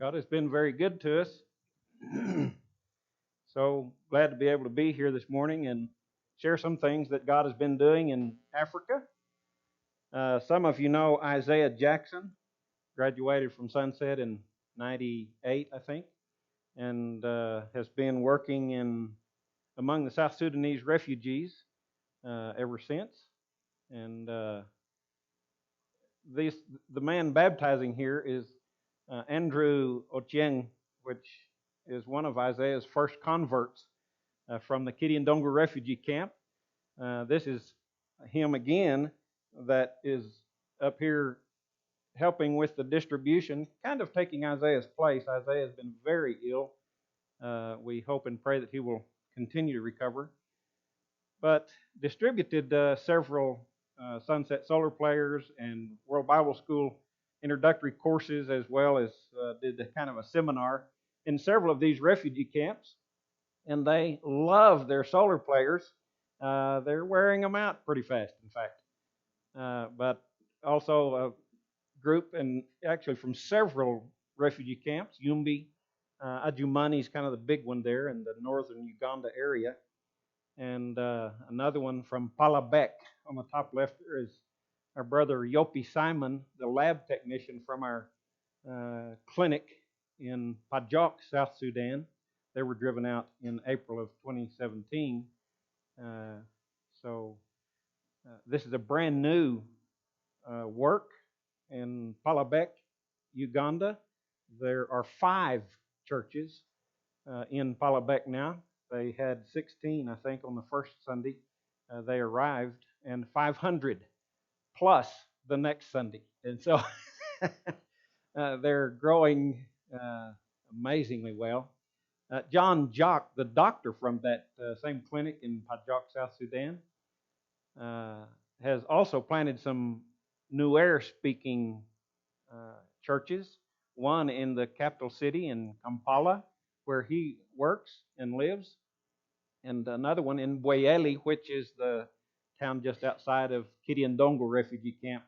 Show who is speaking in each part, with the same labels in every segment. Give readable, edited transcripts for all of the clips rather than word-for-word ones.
Speaker 1: God has been very good to us. So glad to be able to be here this morning and share some things that God has been doing in Africa. Some of you know Isaiah Jackson, graduated from Sunset in '98, I think, and has been working among the South Sudanese refugees ever since. And this the man baptizing here is Andrew Ochieng, which is one of Isaiah's first converts from the Kidiandongo refugee camp. This is him again that is up here helping with the distribution, kind of taking Isaiah's place. Isaiah has been very ill. We hope and pray that he will continue to recover. But distributed several Sunset Solar Players and World Bible School introductory courses, as well as did a kind of a seminar in several of these refugee camps. And they love their solar players. They're wearing them out pretty fast, in fact. But also a group, and actually from several refugee camps. Yumbi, Adjumani is kind of the big one there in the northern Uganda area. And another one from Palabek on the top left there is our brother Yopi Simon, the lab technician from our clinic in Pajok, South Sudan. They were driven out in April of 2017. So this is a brand new work in Palabek, Uganda. There are 5 churches in Palabek now. They had 16, I think, on the first Sunday they arrived, and 500 plus the next Sunday. And so they're growing amazingly well. John Jock, the doctor from that same clinic in Pajok, South Sudan, has also planted some Nuer speaking churches, one in the capital city in Kampala, where he works and lives, and another one in Bweyeli, which is the town just outside of Kidiandongo refugee camp.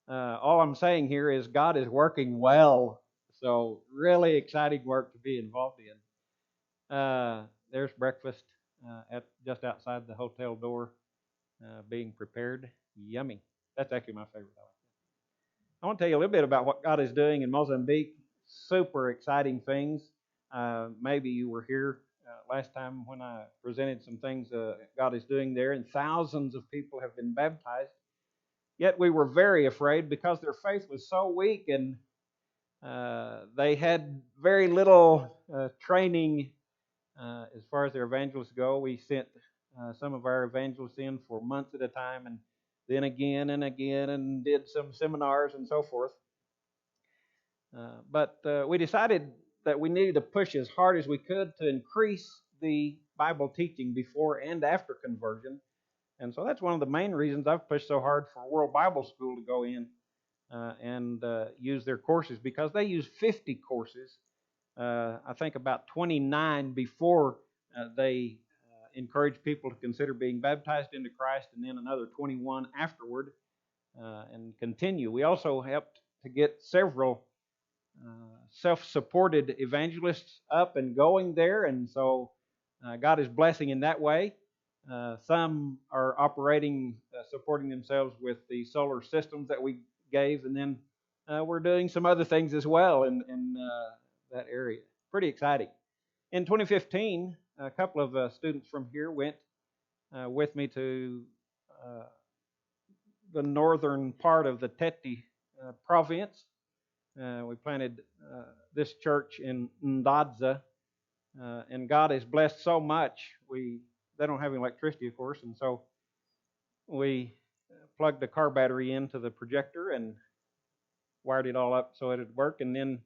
Speaker 1: All I'm saying here is God is working well, so really exciting work to be involved in. There's breakfast at just outside the hotel door being prepared. Yummy. That's actually my favorite. I want to tell you a little bit about what God is doing in Mozambique. Super exciting things. Maybe you were here last time when I presented some things God is doing there, and thousands of people have been baptized. Yet we were very afraid because their faith was so weak, and they had very little training as far as their evangelists go. We sent some of our evangelists in for months at a time, and then again and again, and did some seminars and so forth. But we decided that we needed to push as hard as we could to increase the Bible teaching before and after conversion. And so that's one of the main reasons I've pushed so hard for World Bible School to go in and use their courses, because they use 50 courses. I think about 29 before they encourage people to consider being baptized into Christ, and then another 21 afterward, and continue. We also helped to get several self-supported evangelists up and going there, and so God is blessing in that way. Some are operating, supporting themselves with the solar systems that we gave, and then we're doing some other things as well in that area. Pretty exciting. In 2015, a couple of students from here went with me to the northern part of the Teti province. We planted this church in Ndadza, and God has blessed so much. They don't have any electricity, of course, and so we plugged the car battery into the projector and wired it all up so it would work. And then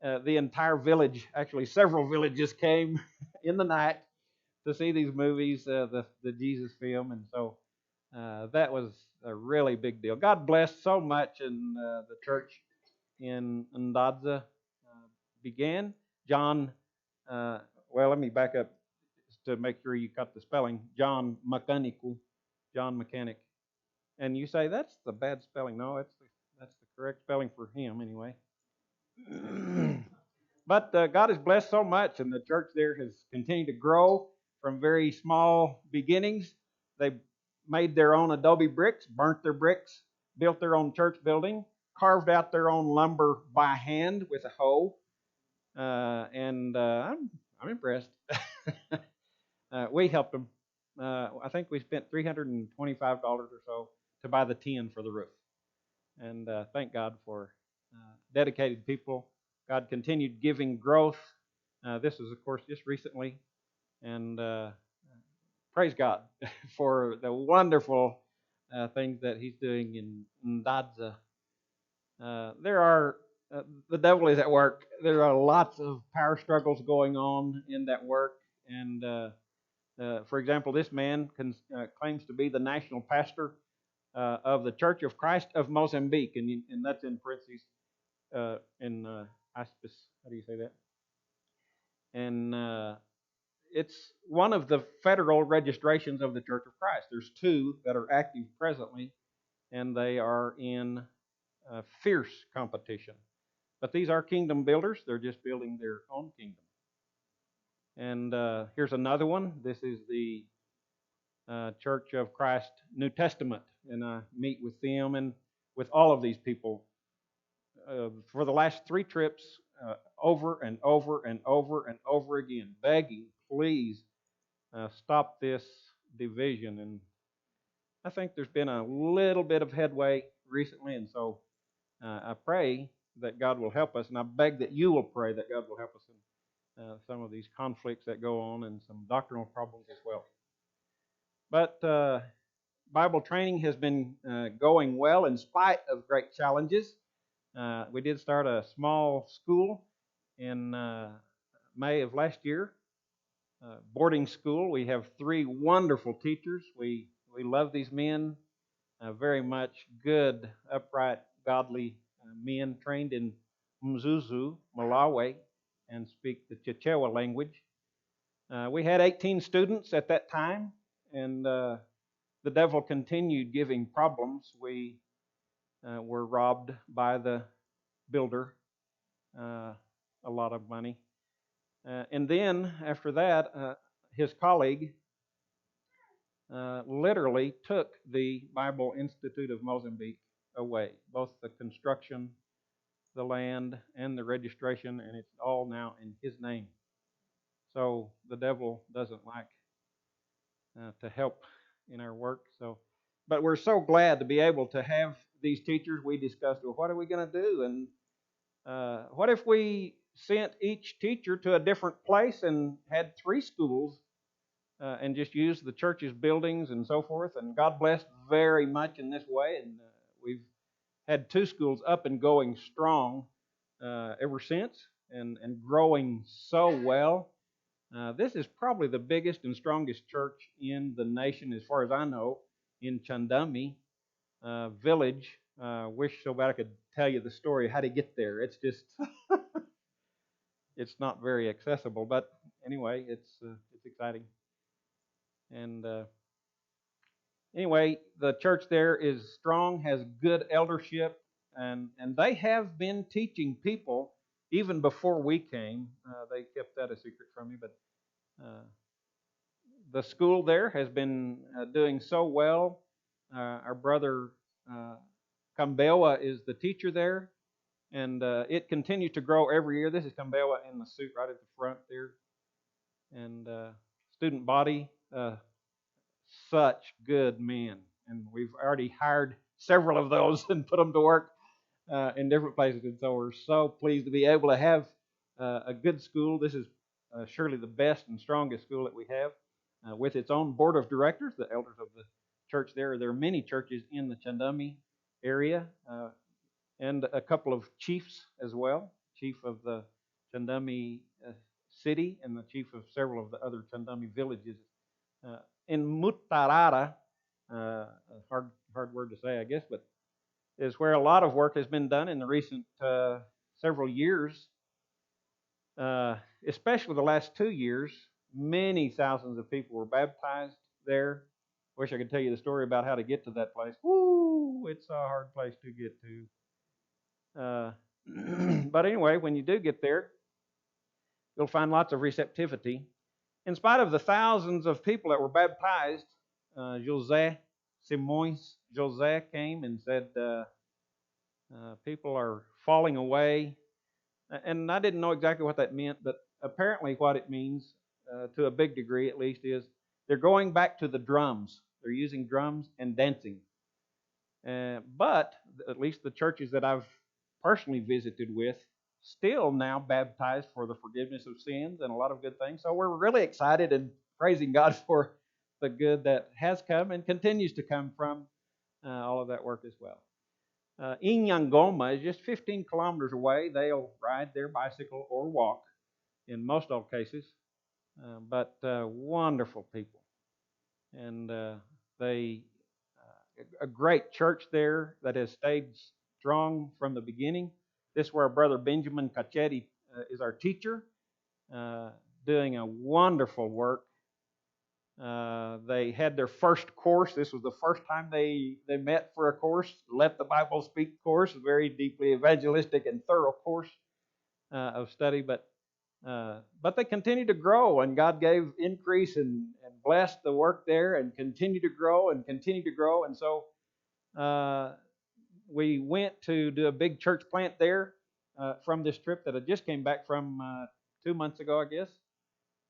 Speaker 1: the entire village, actually several villages, came in the night to see these movies, the Jesus film, and so that was a really big deal. God blessed so much, and the church in Ndadza began. John, well, let me back up to make sure you got the spelling. John Mechanical, John Mechanic. And you say, that's the bad spelling. No, that's the correct spelling for him anyway. But God has blessed so much, and the church there has continued to grow from very small beginnings. They made their own adobe bricks, burnt their bricks, built their own church building, carved out their own lumber by hand with a hoe, and I'm impressed. We helped them. I think we spent $325 or so to buy the tin for the roof, and thank God for dedicated people. God continued giving growth. This was, of course, just recently, and praise God for the wonderful things that He's doing in Ndadza. There are the devil is at work. There are lots of power struggles going on in that work, and for example, this man claims to be the national pastor of the Church of Christ of Mozambique, and that's in parentheses in Aspis. How do you say that? And it's one of the federal registrations of the Church of Christ. There's two that are active presently, and they are in fierce competition. But these are kingdom builders. They're just building their own kingdom. And here's another one. This is the Church of Christ New Testament, and I meet with them and with all of these people for the last 3 trips, over and over and over and over again, begging, please stop this division. And I think there's been a little bit of headway recently, and so I pray that God will help us, and I beg that you will pray that God will help us in some of these conflicts that go on and some doctrinal problems as well. But Bible training has been going well in spite of great challenges. We did start a small school in May of last year, boarding school. We have 3 wonderful teachers. We love these men, very much good, upright, godly men trained in Mzuzu, Malawi, and speak the Chichewa language. We had 18 students at that time, and the devil continued giving problems. We were robbed by the builder a lot of money. And then after that, his colleague literally took the Bible Institute of Mozambique away, both the construction, the land, and the registration, and it's all now in his name. So the devil doesn't like to help in our work. But we're so glad to be able to have these teachers. We discussed, well, what are we going to do? And what if we sent each teacher to a different place and had 3 schools and just used the church's buildings and so forth? And God blessed very much in this way. And we've had 2 schools up and going strong ever since, and growing so well. This is probably the biggest and strongest church in the nation, as far as I know, in Chandami village. Wish so bad I could tell you the story how to get there. It's just it's not very accessible, but anyway, it's exciting. And anyway, the church there is strong, has good eldership, and they have been teaching people even before we came. They kept that a secret from me, but the school there has been doing so well. Our brother Kambewa is the teacher there, and it continues to grow every year. This is Kambewa in the suit right at the front there. And student body, such good men. And we've already hired several of those and put them to work in different places. And so we're so pleased to be able to have a good school. This is surely the best and strongest school that we have, with its own board of directors, the elders of the church there. There are many churches in the Chandami area, and a couple of chiefs as well, chief of the Chandami city and the chief of several of the other Chandami villages. In Mutarara, a hard word to say, I guess, but is where a lot of work has been done in the recent several years, especially the last 2 years. Many thousands of people were baptized there. Wish I could tell you the story about how to get to that place. Woo! It's a hard place to get to. But anyway, when you do get there, you'll find lots of receptivity. In spite of the thousands of people that were baptized, José Simões José came and said, people are falling away. And I didn't know exactly what that meant, but apparently what it means, to a big degree at least, is they're going back to the drums. They're using drums and dancing. But at least the churches that I've personally visited with still now baptize for the forgiveness of sins and a lot of good things. So we're really excited and praising God for the good that has come and continues to come from all of that work as well. Inyangoma is just 15 kilometers away. They'll ride their bicycle or walk in most all cases, but wonderful people. And they a great church there that has stayed strong from the beginning. This is where our brother Benjamin Cachetti is our teacher, doing a wonderful work. They had their first course. This was the first time they met for a course. Let the Bible Speak course, a very deeply evangelistic and thorough course of study. But they continued to grow, and God gave increase and blessed the work there, and continued to grow and continue to grow. And so we went to do a big church plant there from this trip that I just came back from 2 months ago, I guess.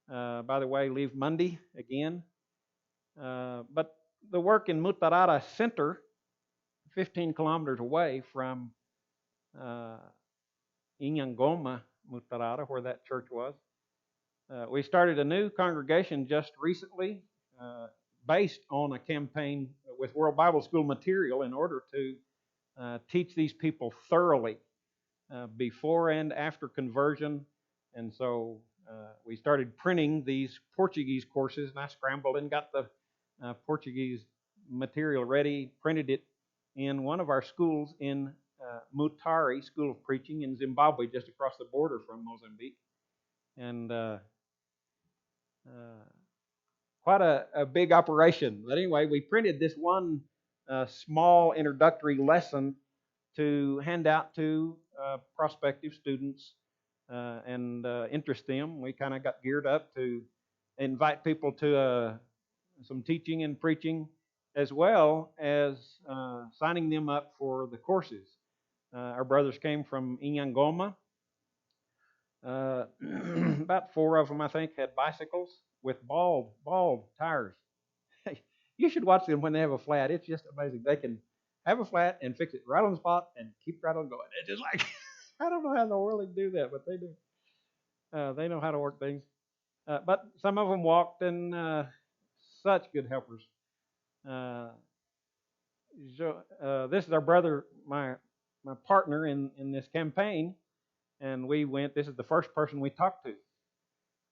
Speaker 1: By the way, leave Monday again. But the work in Mutarara Center, 15 kilometers away from Inyangoma, Mutarara, where that church was, we started a new congregation just recently based on a campaign with World Bible School material in order to teach these people thoroughly before and after conversion. And so we started printing these Portuguese courses, and I scrambled and got the Portuguese material ready, printed it in one of our schools in Mutare School of Preaching in Zimbabwe, just across the border from Mozambique. And quite a big operation. But anyway, we printed this one small introductory lesson to hand out to prospective students and interest them. We kind of got geared up to invite people to some teaching and preaching, as well as signing them up for the courses. Our brothers came from Inyangoma. About 4 of them, I think, had bicycles with bald tires. You should watch them when they have a flat. It's just amazing. They can have a flat and fix it right on the spot and keep right on going. It's just like, I don't know how in the world they do that, but they do. They know how to work things. But some of them walked, and such good helpers. This is our brother, my partner in this campaign, and we went. This is the first person we talked to,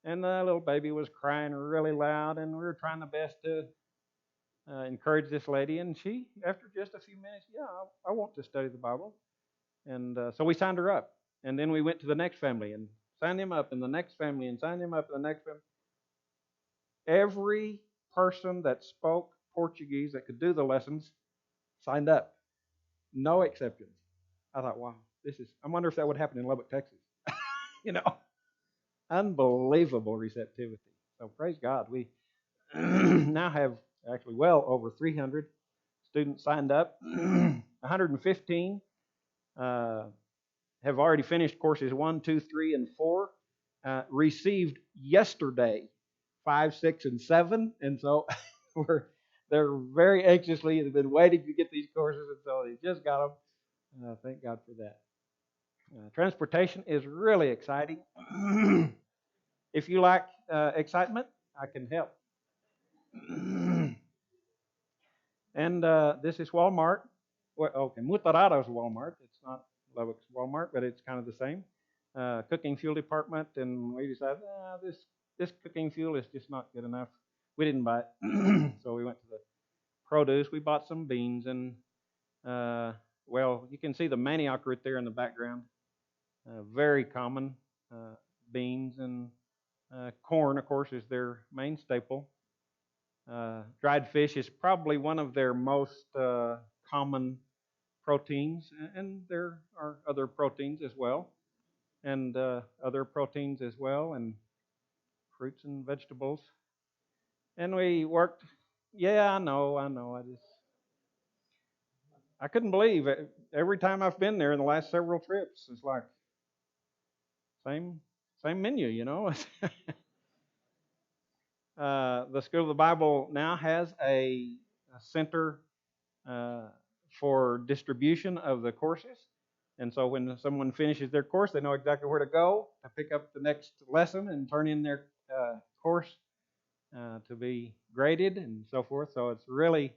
Speaker 1: and the little baby was crying really loud, and we were trying the best to encourage this lady, and she, after just a few minutes, I want to study the Bible, and so we signed her up, and then we went to the next family and signed them up, and the next family, and signed them up, and the next family. Every person that spoke Portuguese that could do the lessons signed up. No exceptions. I thought, wow, I wonder if that would happen in Lubbock, Texas. Unbelievable receptivity. So praise God. We now have actually well over 300 students signed up. 115 have already finished courses 1, 2, 3, and 4. Received yesterday 5, 6, and 7, and so they're very anxiously have been waiting to get these courses, and so they just got them. Thank God for that. Transportation is really exciting. If you like excitement, I can help. And this is Walmart. Okay, Mutarara is Walmart. It's not Lubbock's Walmart, but it's kind of the same. Cooking fuel department, and we decided this cooking fuel is just not good enough. We didn't buy it, so we went to the produce. We bought some beans, and you can see the manioc root there in the background. Very common. Beans and corn, of course, is their main staple. Dried fish is probably one of their most common proteins, and there are other proteins as well. and other proteins as well, and fruits and vegetables. And we worked. Yeah, I know. I couldn't believe it. Every time I've been there in the last several trips, it's like same same menu, you know. The School of the Bible now has a center uh, for distribution of the courses. And so when someone finishes their course, they know exactly where to go to pick up the next lesson and turn in their course to be graded and so forth. So it's really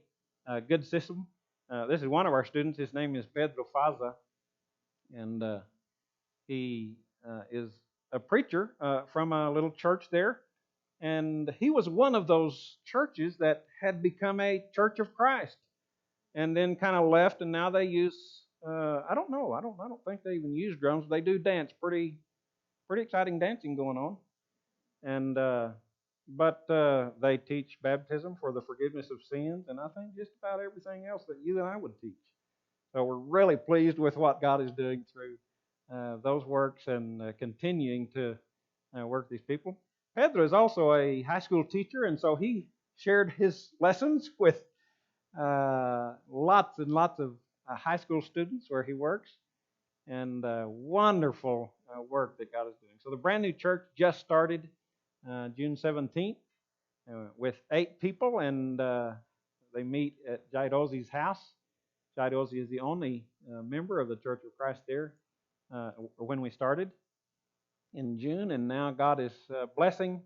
Speaker 1: a good system. This is one of our students. His name is Pedro Faza, and he is a preacher from a little church there. And he was one of those churches that had become a Church of Christ, and then kind of left, and now they use. I don't know. I don't think they even use drums. They do dance. Pretty exciting dancing going on. And but they teach baptism for the forgiveness of sins, and I think just about everything else that you and I would teach. So we're really pleased with what God is doing through those works and continuing to work these people. Pedro is also a high school teacher, and so he shared his lessons with lots and lots of high school students where he works, and wonderful work that God is doing. So the brand new church just started June 17th with 8 people, and they meet at Jaidozi's house. Jaidozi is the only member of the Church of Christ there when we started in June, and now God is blessing,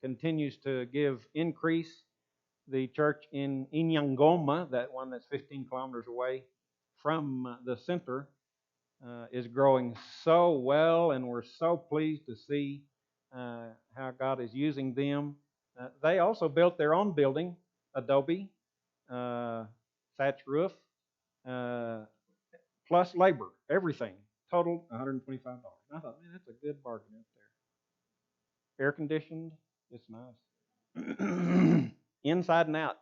Speaker 1: continues to give increase. The church in Inyangoma, that one that's 15 kilometers away from the center, is growing so well, and we're so pleased to see how God is using them. They also built their own building, adobe, thatch roof, uh, plus labor, everything, total $125. I thought, man, that's a good bargain out there. Air conditioned, it's nice. Inside and out.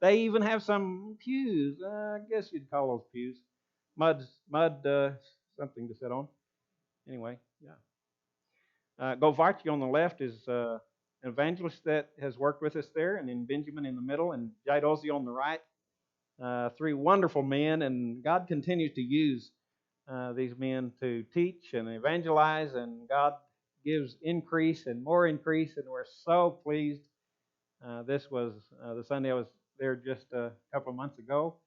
Speaker 1: They even have some pews. I guess you'd call those pews. Mud, something to sit on. Anyway, yeah. Govarchi on the left is an evangelist that has worked with us there, and then Benjamin in the middle, and Jaidozi on the right. 3 wonderful men, and God continues to use these men to teach and evangelize, and God gives increase and more increase, and we're so pleased. This was the Sunday I was there just a couple of months ago.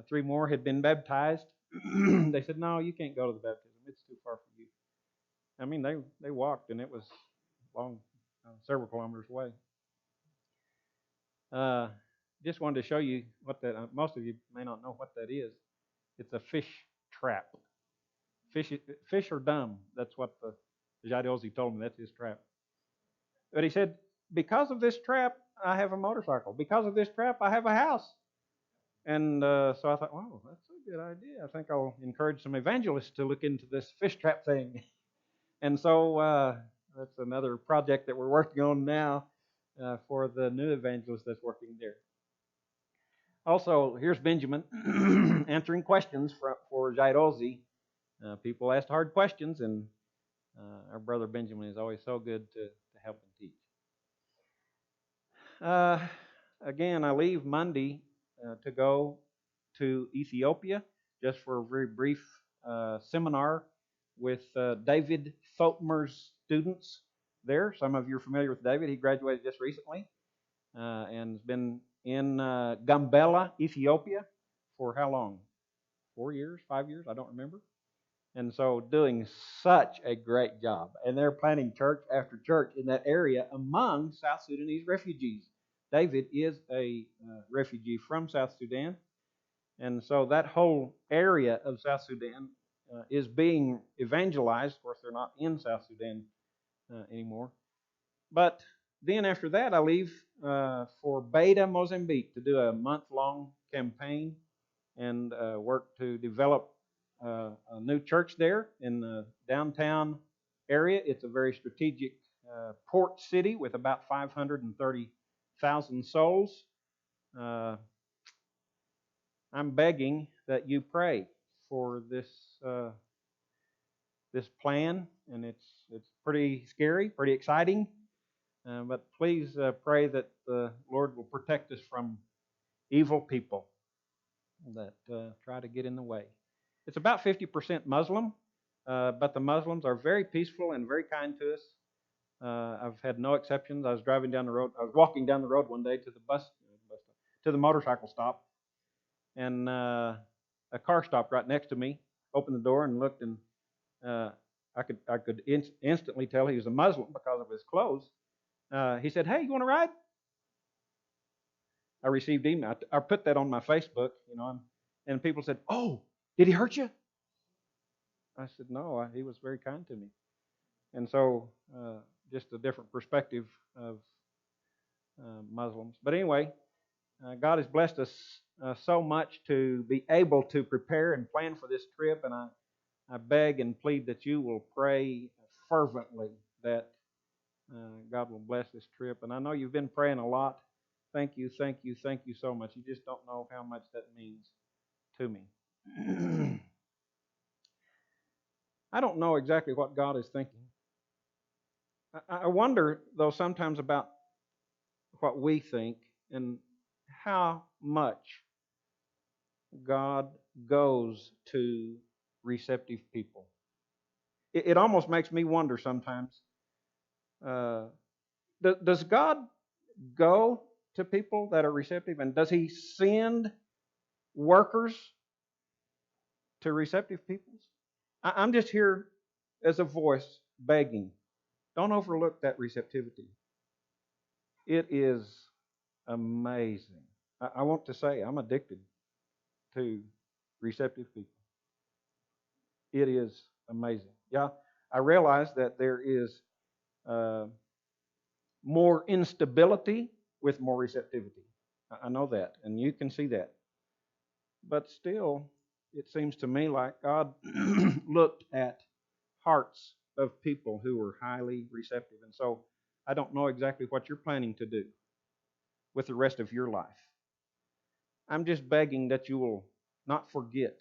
Speaker 1: 3 more had been baptized. They said, "No, you can't go to the baptism. It's too far from you." I mean, they walked, and it was long, several kilometers away. Just wanted to show you what that. Most of you may not know what that is. It's a fish trap. Fish are dumb. That's what the Jaidozi told me. That's his trap. But he said, because of this trap, I have a motorcycle. Because of this trap, I have a house. And so I thought, wow, that's a good idea. I think I'll encourage some evangelists to look into this fish trap thing. And so that's another project that we're working on now for the new evangelist that's working there. Also, here's Benjamin answering questions for Jaidozi. People asked hard questions, and our brother Benjamin is always so good to help them teach. Again, I leave Monday to go to Ethiopia just for a very brief seminar with David Thotmer's students there. Some of you are familiar with David. He graduated just recently and has been in Gambela, Ethiopia for how long? 4 years, 5 years? I don't remember. And so doing such a great job. And they're planting church after church in that area among South Sudanese refugees. David is a refugee from South Sudan. And so that whole area of South Sudan is being evangelized. Of course, they're not in South Sudan anymore. But then after that, I leave for Beta, Mozambique to do a month-long campaign and work to develop a new church there in the downtown area. It's a very strategic port city with about 530,000 souls. I'm begging that you pray for this this plan, and it's pretty scary, pretty exciting. But please pray that the Lord will protect us from evil people that try to get in the way. It's about 50% Muslim, but the Muslims are very peaceful and very kind to us. I've had no exceptions. I was driving down the road. I was walking down the road one day to the to the motorcycle stop, and a car stopped right next to me. Opened the door and looked, and uh, I could instantly tell he was a Muslim because of his clothes. He said, "Hey, you want to ride?" I received email. I put that on my Facebook, and people said, "Oh, did he hurt you?" I said, "No, he was very kind to me." And so, just a different perspective of Muslims. But anyway, God has blessed us so much to be able to prepare and plan for this trip, and I beg and plead that you will pray fervently that God will bless this trip. And I know you've been praying a lot. Thank you, thank you, thank you so much. You just don't know how much that means to me. I don't know exactly what God is thinking. I wonder, though, sometimes about what we think and how much God goes to receptive people. It almost makes me wonder sometimes, uh, does God go to people that are receptive, and does He send workers to receptive peoples? I'm just here as a voice begging. Don't overlook that receptivity. It is amazing. I want to say I'm addicted to receptive people. It is amazing. Yeah, I realize that there is uh, more instability with more receptivity. I know that, and you can see that. But still, it seems to me like God looked at hearts of people who were highly receptive. And so I don't know exactly what you're planning to do with the rest of your life. I'm just begging that you will not forget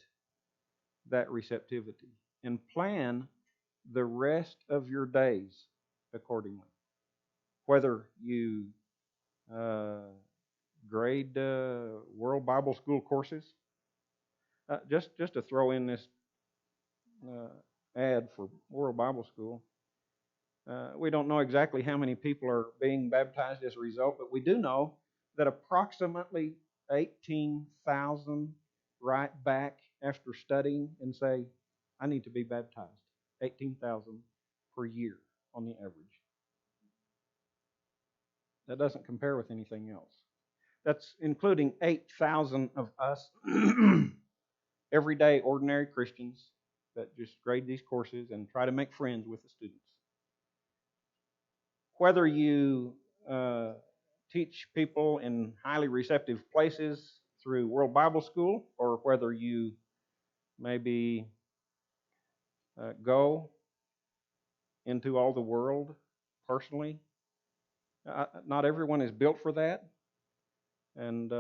Speaker 1: that receptivity and plan the rest of your days accordingly. Whether you uh, grade World Bible School courses, just to throw in this ad for World Bible School. We don't know exactly how many people are being baptized as a result, but we do know that approximately 18,000 write back after studying and say, I need to be baptized. 18,000 per year on the average. That doesn't compare with anything else. That's including 8,000 of us, everyday ordinary Christians that just grade these courses and try to make friends with the students. Whether you teach people in highly receptive places through World Bible School, or whether you maybe go into all the world personally, not everyone is built for that, and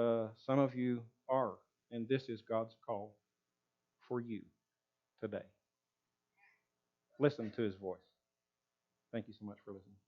Speaker 1: some of you are, and this is God's call for you today. Listen to His voice. Thank you so much for listening.